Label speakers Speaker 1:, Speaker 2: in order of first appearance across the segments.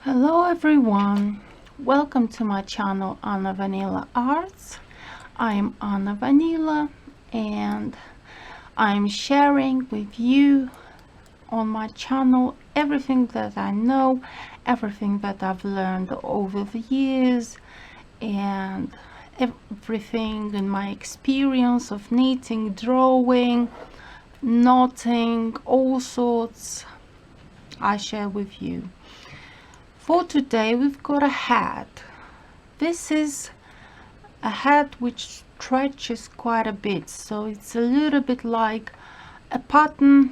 Speaker 1: Hello everyone, welcome to my channel Anna Vanilla Arts. I'm Anna Vanilla and I'm sharing with you on my channel everything that I know, everything that I've learned over the years, and everything in my experience of knitting, drawing, knotting, all sorts I share with you. For today we've got a hat. This is a hat which stretches quite a bit, so it's a little bit like a pattern,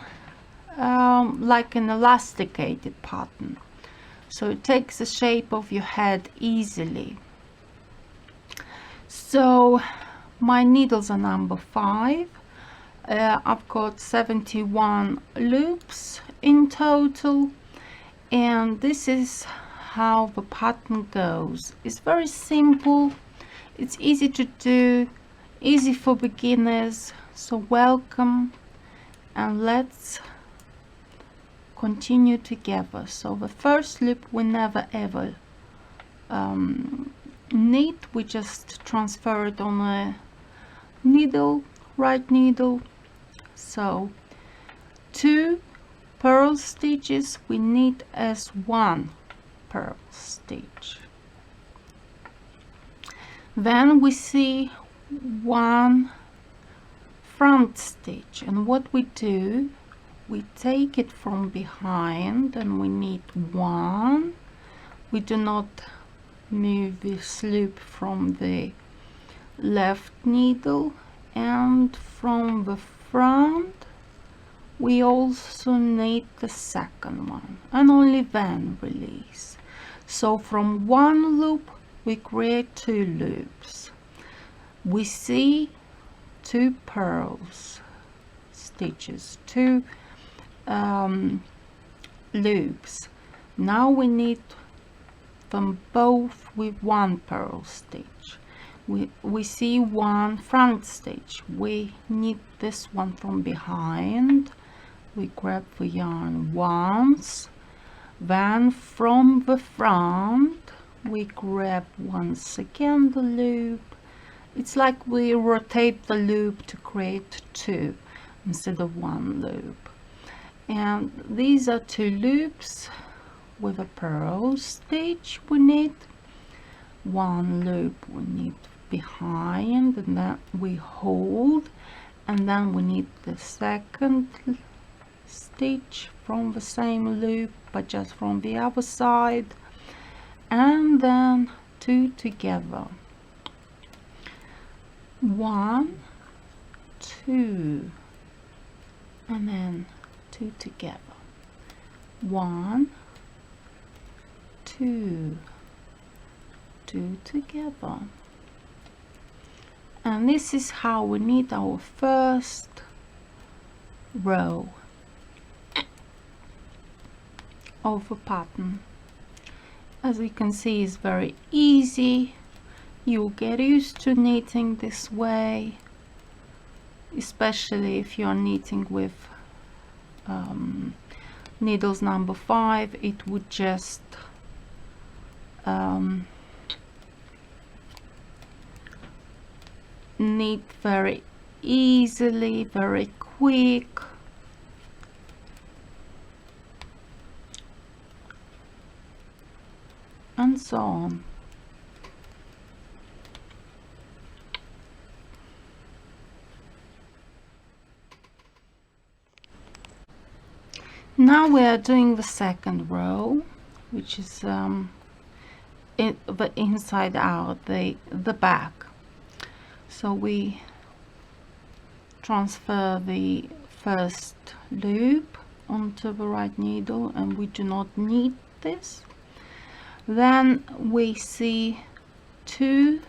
Speaker 1: like an elasticated pattern, so it takes the shape of your head easily. So my needles are number 5. I've got 71 loops in total, and this is how the pattern goes. It's very simple, it's easy to do, easy for beginners, so welcome and let's continue together. So the first loop we never ever knit, we just transfer it on a needle, right needle. So 2 purl stitches we knit as 1 purl stitch. Then we see 1 front stitch, and what we do, we take it from behind and we knit 1. We do not move this loop from the left needle, and from the front we also knit the second one and only then release. So from 1 loop we create 2 loops. We see 2 purls stitches, 2 loops. Now we knit them both with 1 purl stitch. We see 1 front stitch. We knit this one from behind. We grab the yarn once, then from the front we grab once again the loop. It's like we rotate the loop to create 2 instead of 1 loop. And these are 2 loops with a purl stitch. We knit 1 loop, we knit behind, and then we hold, and then we knit the second stitch from the same loop but just from the other side, and then 2 together. 1, 2, and then 2 together. 1, 2, 2 together. And this is how we knit our first row of a pattern. As you can see, it's very easy. You'll get used to knitting this way, especially if you're knitting with needles number 5. It would just knit very easily, very quick. And so on. Now we are doing the second row, which is the inside out, the back. So we transfer the first loop onto the right needle, and we do not knit this. Then we see 2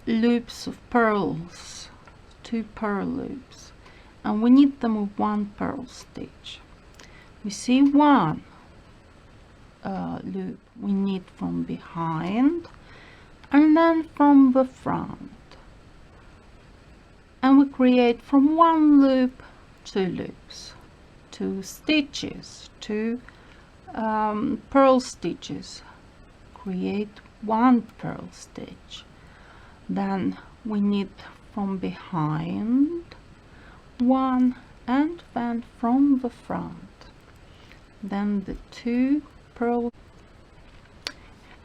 Speaker 1: loops of purls, 2 purl loops, and we knit them with 1 purl stitch. We see 1 loop we knit from behind, and then from the front, and we create from 1 loop 2 loops, 2 stitches, 2 purl stitches. Create one purl stitch. Then we knit from behind one and then from the front. Then the 2 purl,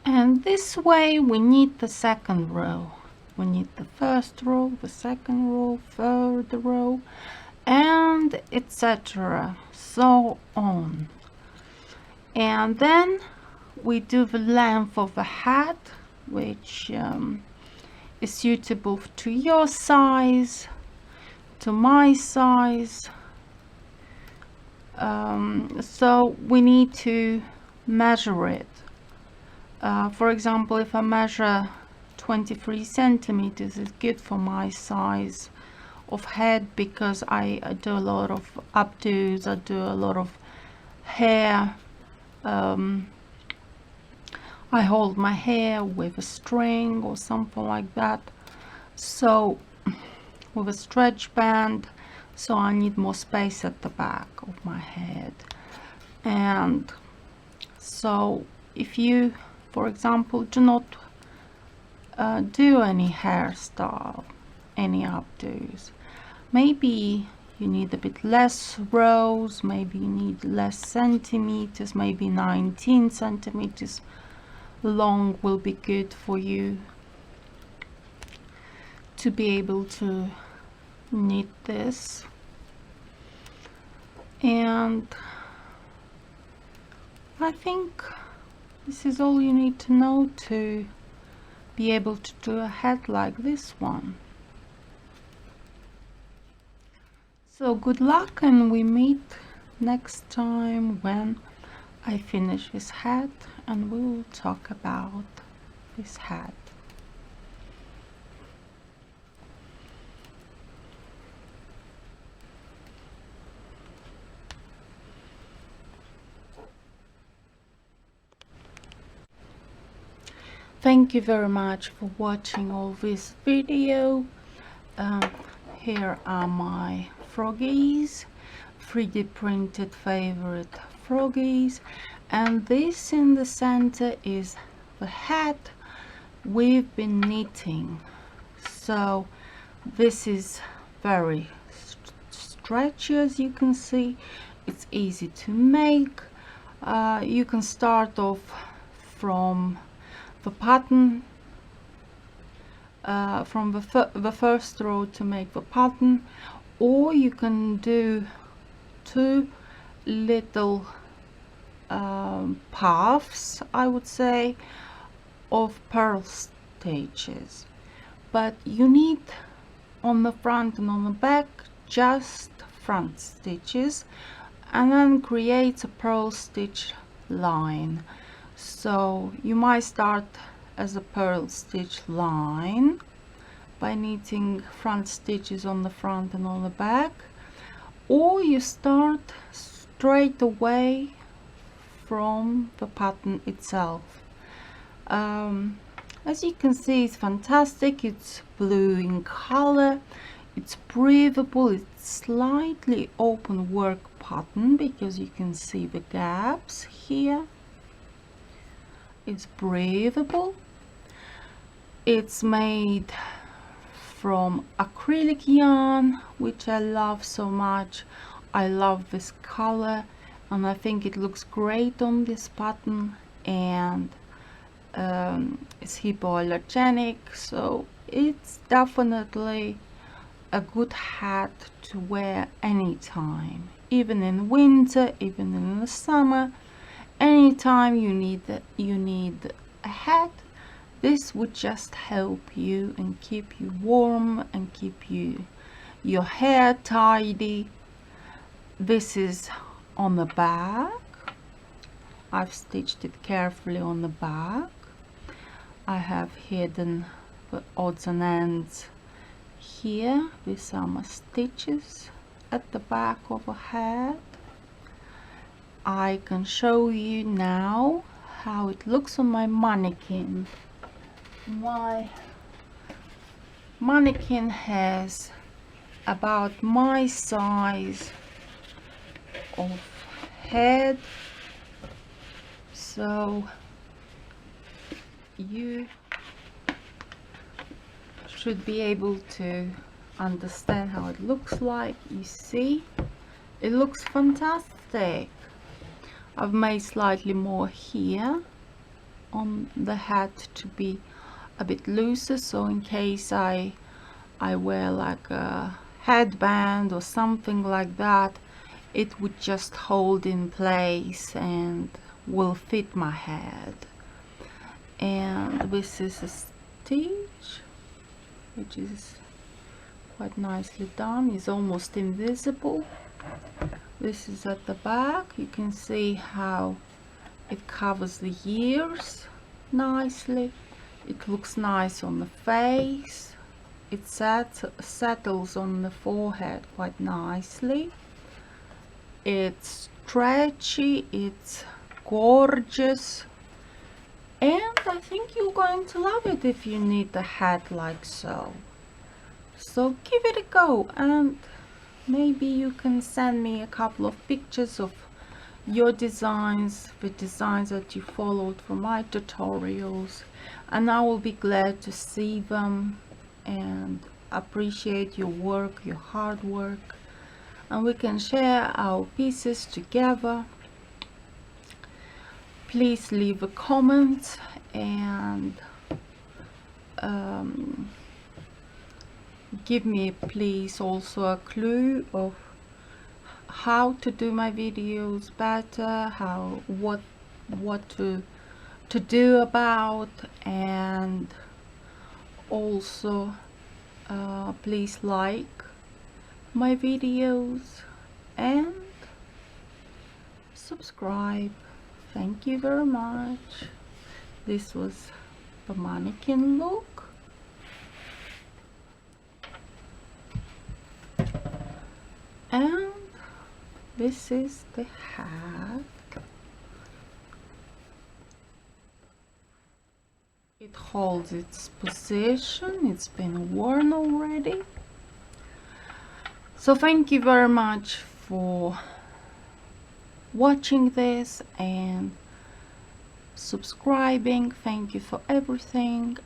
Speaker 1: and this way we knit the second row. We knit the first row, the second row, third row, and etc. so on. And then we do the length of the hat, which is suitable to your size, to my size. So we need to measure it. For example, if I measure 23 centimeters, is good for my size of head, because I do a lot of updos, I do a lot of hair. I hold my hair with a string or something like that, so with a stretch band, so I need more space at the back of my head. And so if you, for example, do not do any hairstyle, any updos, maybe you need a bit less rows, maybe you need less centimeters, maybe 19 centimeters long will be good for you to be able to knit this. And I think this is all you need to know to be able to do a hat like this one. So good luck, and we meet next time when I finish this hat and we will talk about this hat. Thank you very much for watching all this video. Here are my froggies, 3D printed favorite froggies, and this in the center is the hat we've been knitting. So this is very stretchy, as you can see. It's easy to make. You can start off from the pattern, from the first row to make the pattern, or you can do 2 little paths, I would say, of purl stitches, but you need on the front and on the back just front stitches, and then create a purl stitch line. So you might start as a purl stitch line by knitting front stitches on the front and on the back, or you start straight away from the pattern itself. As you can see, it's fantastic. It's blue in color, it's breathable, it's slightly open work pattern because you can see the gaps here. It's breathable. It's made from acrylic yarn, which I love so much. I love this color and I think it looks great on this pattern, and it's hypoallergenic, so it's definitely a good hat to wear anytime, even in winter, even in the summer. Anytime you need a hat, this would just help you and keep you warm and keep your hair tidy. This is on the back. I've stitched it carefully on the back. I have hidden the odds and ends here with some stitches at the back of a hat. I can show you now how it looks on my mannequin. My mannequin has about my size of head So you should be able to understand how it looks like. You see, it looks fantastic. I've made slightly more here on the hat to be a bit looser, so in case I wear like a headband or something like that, it would just hold in place and will fit my head. And this is a stitch which is quite nicely done. It's almost invisible. This is at the back. You can see how it covers the ears nicely. It looks nice on the face. It settles on the forehead quite nicely. It's stretchy, it's gorgeous, and I think you're going to love it if you knit a hat like so. So give it a go, and maybe you can send me a couple of pictures of your designs, the designs that you followed from my tutorials, and I will be glad to see them and appreciate your work, your hard work, and we can share our pieces together. Please leave a comment and give me please also a clue of how to do my videos better, what to do about, and also please like my videos and subscribe. Thank you very much. This was the mannequin look. And this is the hat. It holds its position. It's been worn already. So thank you very much for watching this and subscribing. Thank you for everything.